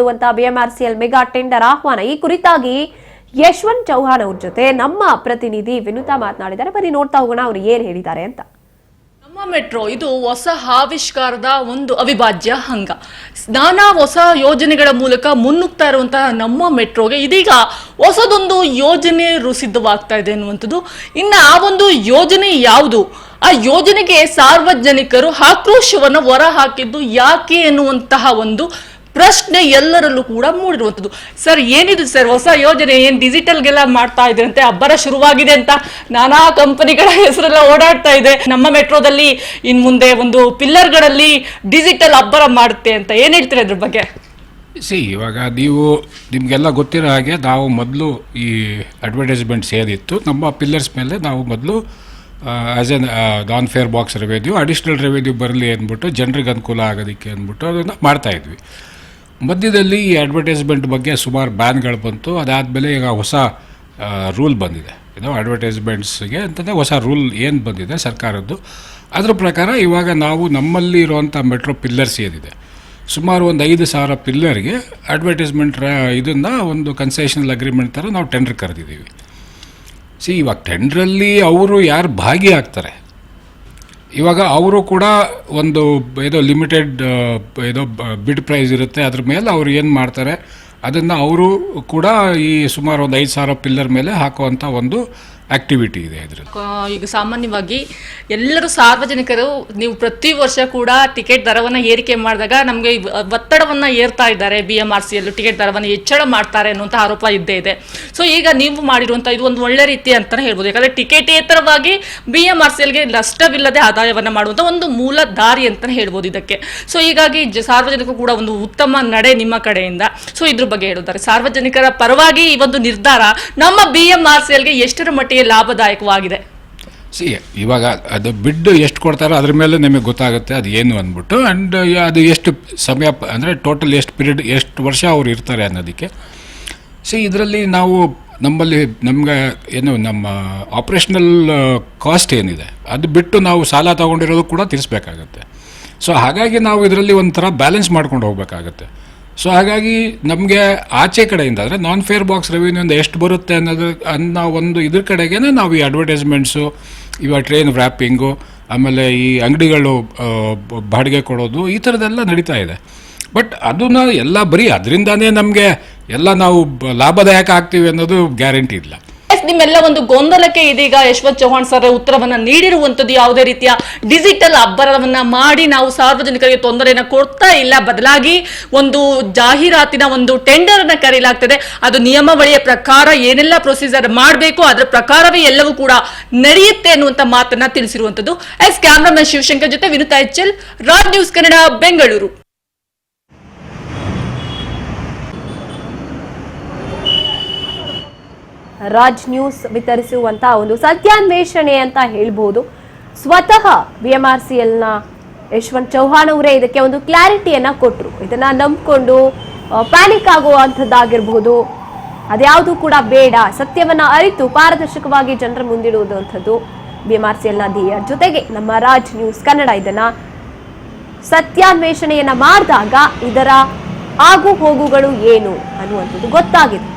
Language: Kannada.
ಹಮ್ಮಿಕೊಳ್ಳುವಂತಹ BMRCL ಮೆಗಾ ಟೆಂಡರ್ ಆಹ್ವಾನ ಈ ಕುರಿತಾಗಿ ಯಶವಂತ್ ಚೌಹಾಣ್ ಅವ್ರ ಜೊತೆ ನಮ್ಮ ಪ್ರತಿನಿಧಿ ವಿನುತಾ ಮಾತನಾಡಿದ್ದಾರೆ. ಬನ್ನಿ ನೋಡ್ತಾ ಹೋಗೋಣ ಅವ್ರು ಏನ್ ಹೇಳಿದ್ದಾರೆ ಅಂತ. ನಮ್ಮ ಮೆಟ್ರೋ ಇದು ಹೊಸ ಆವಿಷ್ಕಾರದ ಒಂದು ಅವಿಭಾಜ್ಯ ಅಂಗ. ನಾನಾ ಹೊಸ ಯೋಜನೆಗಳ ಮೂಲಕ ಮುನ್ನುಗ್ತಾ ಇರುವಂತಹ ನಮ್ಮ ಮೆಟ್ರೋಗೆ ಇದೀಗ ಹೊಸದೊಂದು ಯೋಜನೆ ಸಿದ್ಧವಾಗ್ತಾ ಇದೆ ಅನ್ನುವಂಥದ್ದು. ಇನ್ನು ಆ ಒಂದು ಯೋಜನೆ ಯಾವುದು, ಆ ಯೋಜನೆಗೆ ಸಾರ್ವಜನಿಕರು ಆಕ್ರೋಶವನ್ನು ಹೊರ ಹಾಕಿದ್ದು ಯಾಕೆ ಎನ್ನುವಂತಹ ಒಂದು ಪ್ರಶ್ನೆ ಎಲ್ಲರಲ್ಲೂ ಕೂಡ ಮೂಡಿರುವಂಥದ್ದು. ಸರ್, ಏನಿದು ಸರ್ ಹೊಸ ಯೋಜನೆ? ಏನು ಡಿಜಿಟಲ್ಗೆಲ್ಲ ಮಾಡ್ತಾ ಇದ್ರಂತೆ, ಅಬ್ಬರ ಶುರುವಾಗಿದೆ ಅಂತ ನಾನಾ ಕಂಪನಿಗಳ ಹೆಸರೆಲ್ಲ ಓಡಾಡ್ತಾ ಇದೆ. ನಮ್ಮ ಮೆಟ್ರೋದಲ್ಲಿ ಇನ್ ಮುಂದೆ ಒಂದು ಪಿಲ್ಲರ್ಗಳಲ್ಲಿ ಡಿಜಿಟಲ್ ಅಬ್ಬರ ಮಾಡುತ್ತೆ ಅಂತ ಏನ್ ಹೇಳ್ತೀರಾ ಇದ್ರ ಬಗ್ಗೆ? ಇವಾಗ ನಿಮಗೆಲ್ಲ ಗೊತ್ತಿರೋ ಹಾಗೆ ನಾವು ಮೊದಲು ಈ ಅಡ್ವರ್ಟೈಸ್ಮೆಂಟ್ಸ್ ಏನಿತ್ತು ನಮ್ಮ ಪಿಲ್ಲರ್ಸ್ ಮೇಲೆ ನಾವು ಮೊದಲು as an non fare box revenue, additional revenue ಬರಲಿ ಅಂದ್ಬಿಟ್ಟು ಜನರಿಗೆ ಅನುಕೂಲ ಆಗೋದಕ್ಕೆ ಅಂದ್ಬಿಟ್ಟು ಅದನ್ನು ಮಾಡ್ತಾಯಿದ್ವಿ. ಮಧ್ಯದಲ್ಲಿ ಈ ಅಡ್ವರ್ಟೈಸ್ಮೆಂಟ್ ಬಗ್ಗೆ ಸುಮಾರು ಬ್ಯಾನ್ಗಳು ಬಂತು. ಅದಾದಮೇಲೆ ಈಗ ಹೊಸ ರೂಲ್ ಬಂದಿದೆ, ಇದು ಅಡ್ವರ್ಟೈಸ್ಮೆಂಟ್ಸ್ಗೆ ಅಂತಲೇ ಹೊಸ ರೂಲ್ ಏನು ಬಂದಿದೆ ಸರ್ಕಾರದ್ದು. ಅದ್ರ ಪ್ರಕಾರ ಇವಾಗ ನಾವು ನಮ್ಮಲ್ಲಿ ಇರುವಂಥ ಮೆಟ್ರೋ ಪಿಲ್ಲರ್ಸ್ ಏನಿದೆ ಸುಮಾರು ಒಂದು 5,000 ಪಿಲ್ಲರ್ಗೆ ಅಡ್ವರ್ಟೈಸ್ಮೆಂಟ್ ಇದನ್ನು ಒಂದು ಕನ್ಸೆಷನಲ್ ಅಗ್ರಿಮೆಂಟ್ ಥರ ನಾವು ಟೆಂಡರ್ ಕರೆದಿದ್ದೀವಿ. ಇವಾಗ ಟೆಂಡ್ರಲ್ಲಿ ಅವರು ಯಾರು ಭಾಗಿಯಾಗ್ತಾರೆ, ಇವಾಗ ಅವರು ಕೂಡ ಒಂದು ಏನೋ ಲಿಮಿಟೆಡ್ ಏನೋ ಬಿಡ್ ಪ್ರೈಸ್ ಇರುತ್ತೆ, ಅದ್ರ ಮೇಲೆ ಅವ್ರು ಏನು ಮಾಡ್ತಾರೆ ಅದನ್ನು ಅವರು ಕೂಡ ಈ ಸುಮಾರು ಒಂದು 5,000 ಪಿಲ್ಲರ್ ಮೇಲೆ ಹಾಕುವಂಥ ಒಂದು ಆಕ್ಟಿವಿಟಿ ಇದೆ ಇದರಲ್ಲಿ. ಈಗ ಸಾಮಾನ್ಯವಾಗಿ ಎಲ್ಲರೂ ಸಾರ್ವಜನಿಕರು ನೀವು ಪ್ರತಿ ವರ್ಷ ಕೂಡ ಟಿಕೆಟ್ ದರವನ್ನು ಏರಿಕೆ ಮಾಡಿದಾಗ ನಮಗೆ ಒತ್ತಡವನ್ನು ಏರ್ತಾ ಇದ್ದಾರೆ. BMRCL ಟಿಕೆಟ್ ದರವನ್ನು ಹೆಚ್ಚಳ ಮಾಡ್ತಾರೆ ಅನ್ನುವಂಥ ಆರೋಪ ಇದ್ದೇ ಇದೆ. ಸೊ ಈಗ ನೀವು ಮಾಡಿರುವಂಥ ಇದು ಒಂದು ಒಳ್ಳೆ ರೀತಿ ಅಂತಲೇ ಹೇಳ್ಬೋದು. ಯಾಕಂದರೆ ಟಿಕೆಟೇತರವಾಗಿ BMRCLಗೆ ನಷ್ಟವಿಲ್ಲದೆ ಆದಾಯವನ್ನು ಮಾಡುವಂಥ ಒಂದು ಮೂಲ ದಾರಿ ಅಂತಲೇ ಹೇಳ್ಬೋದು ಇದಕ್ಕೆ. ಸೊ ಹೀಗಾಗಿ ಸಾರ್ವಜನಿಕರು ಕೂಡ ಒಂದು ಉತ್ತಮ ನಡೆ ನಿಮ್ಮ ಕಡೆಯಿಂದ. ಸೊ ಇದ್ರ ಬಗ್ಗೆ ಹೇಳಿದ್ದಾರೆ, ಸಾರ್ವಜನಿಕರ ಪರವಾಗಿ ಈ ಒಂದು ನಿರ್ಧಾರ ನಮ್ಮ BMRCLಗೆ ಎಷ್ಟರ ಮಟ್ಟಿಗೆ ಲಾಭದಾಯಕವಾಗಿದೆ? ಇವಾಗ ಅದು ಬಿಡ್ ಎಷ್ಟು ಕೊಡ್ತಾರೋ ಅದ್ರ ಮೇಲೆ ನಿಮಗೆ ಗೊತ್ತಾಗುತ್ತೆ ಅದು ಏನು ಅಂದ್ಬಿಟ್ಟು. ಆ್ಯಂಡ್ ಅದು ಎಷ್ಟು ಸಮಯ ಅಂದರೆ ಟೋಟಲ್ ಎಷ್ಟು ಪೀರಿಯಡ್ ಎಷ್ಟು ವರ್ಷ ಅವ್ರು ಇರ್ತಾರೆ ಅನ್ನೋದಕ್ಕೆ. ಇದರಲ್ಲಿ ನಾವು ನಮಗೆ ಏನು ನಮ್ಮ ಆಪ್ರೇಷನಲ್ ಕಾಸ್ಟ್ ಏನಿದೆ ಅದು ಬಿಟ್ಟು ನಾವು ಸಾಲ ತೊಗೊಂಡಿರೋದು ಕೂಡ ತೀರಿಸ್ಬೇಕಾಗತ್ತೆ. ಹಾಗಾಗಿ ನಾವು ಇದರಲ್ಲಿ ಒಂಥರ ಬ್ಯಾಲೆನ್ಸ್ ಮಾಡ್ಕೊಂಡು ಹೋಗ್ಬೇಕಾಗತ್ತೆ. ಹಾಗಾಗಿ ನಮಗೆ ಆಚೆ ಕಡೆಯಿಂದ ಅಂದರೆ ನಾನ್ ಫೇರ್ ಬಾಕ್ಸ್ ರೆವಿನ್ಯೂಯಿಂದ ಎಷ್ಟು ಬರುತ್ತೆ ಅನ್ನೋ ಒಂದು ಇದ್ರ ಕಡೆಗೇ ನಾವು ಈ ಅಡ್ವರ್ಟೈಸ್ಮೆಂಟ್ಸು, ಇವಾಗ ಟ್ರೈನ್ ವ್ರ್ಯಾಪಿಂಗು, ಆಮೇಲೆ ಈ ಅಂಗಡಿಗಳು ಬಾಡಿಗೆ ಕೊಡೋದು, ಈ ಥರದ್ದೆಲ್ಲ ನಡೀತಾ ಇದೆ. ಬಟ್ ಅದನ್ನ ಎಲ್ಲ ಬರೀ ಅದರಿಂದಾನೇ ನಮಗೆ ಎಲ್ಲ ನಾವು ಲಾಭದಾಯಕ ಆಗ್ತೀವಿ ಅನ್ನೋದು ಗ್ಯಾರಂಟಿ ಇಲ್ಲ. ನಿಮ್ಮೆಲ್ಲ ಒಂದು ಗೊಂದಲಕ್ಕೆ ಇದೀಗ ಯಶವಂತ್ ಚೌಹಾಣ್ ಸರ್ ಉತ್ತರವನ್ನ ನೀಡಿರುವಂತದ್ದು. ಯಾವುದೇ ರೀತಿಯ ಡಿಜಿಟಲ್ ಅಬ್ಬರವನ್ನ ಮಾಡಿ ನಾವು ಸಾರ್ವಜನಿಕರಿಗೆ ತೊಂದರೆಯನ್ನು ಕೊಡ್ತಾ ಇಲ್ಲ, ಬದಲಾಗಿ ಒಂದು ಜಾಹೀರಾತಿನ ಒಂದು ಟೆಂಡರ್ ಅನ್ನ ಕರೆಯಲಾಗ್ತದೆ. ಅದು ನಿಯಮಾವಳಿಯ ಪ್ರಕಾರ ಏನೆಲ್ಲ ಪ್ರೊಸೀಜರ್ ಮಾಡಬೇಕು ಅದರ ಪ್ರಕಾರವೇ ಎಲ್ಲವೂ ಕೂಡ ನಡೆಯುತ್ತೆ ಅನ್ನುವಂತ ಮಾತನ್ನ ತಿಳಿಸಿರುವಂತದ್ದು. ಕ್ಯಾಮರಾಮನ್ ಶಿವಶಂಕರ್ ಜೊತೆ Vinutha HL, Raj news Kannada, Bengaluru. Raj news ವಿತರಿಸುವಂತಹ ಒಂದು ಸತ್ಯಾನ್ವೇಷಣೆ ಅಂತ ಹೇಳ್ಬೋದು. ಸ್ವತಃ BMRCLನ ಯಶವಂತ್ ಚೌಹಾಣ್ ಅವರೇ ಇದಕ್ಕೆ ಒಂದು ಕ್ಲಾರಿಟಿಯನ್ನ ಕೊಟ್ಟರು. ಇದನ್ನ ನಂಬಿಕೊಂಡು ಪ್ಯಾನಿಕ್ ಆಗುವಂಥದ್ದಾಗಿರ್ಬೋದು, ಅದ್ಯಾವುದು ಕೂಡ ಬೇಡ, ಸತ್ಯವನ್ನ ಅರಿತು ಪಾರದರ್ಶಕವಾಗಿ ಜನರ ಮುಂದಿಡುವುದಂಥದ್ದು BMRCLನ ಧ್ಯೇಯ. ಜೊತೆಗೆ ನಮ್ಮ ರಾಜ್ ನ್ಯೂಸ್ ಕನ್ನಡ ಇದನ್ನ ಸತ್ಯಾನ್ವೇಷಣೆಯನ್ನ ಮಾಡಿದಾಗ ಇದರ ಆಗು ಹೋಗುಗಳು ಏನು ಅನ್ನುವಂಥದ್ದು ಗೊತ್ತಾಗಿದೆ.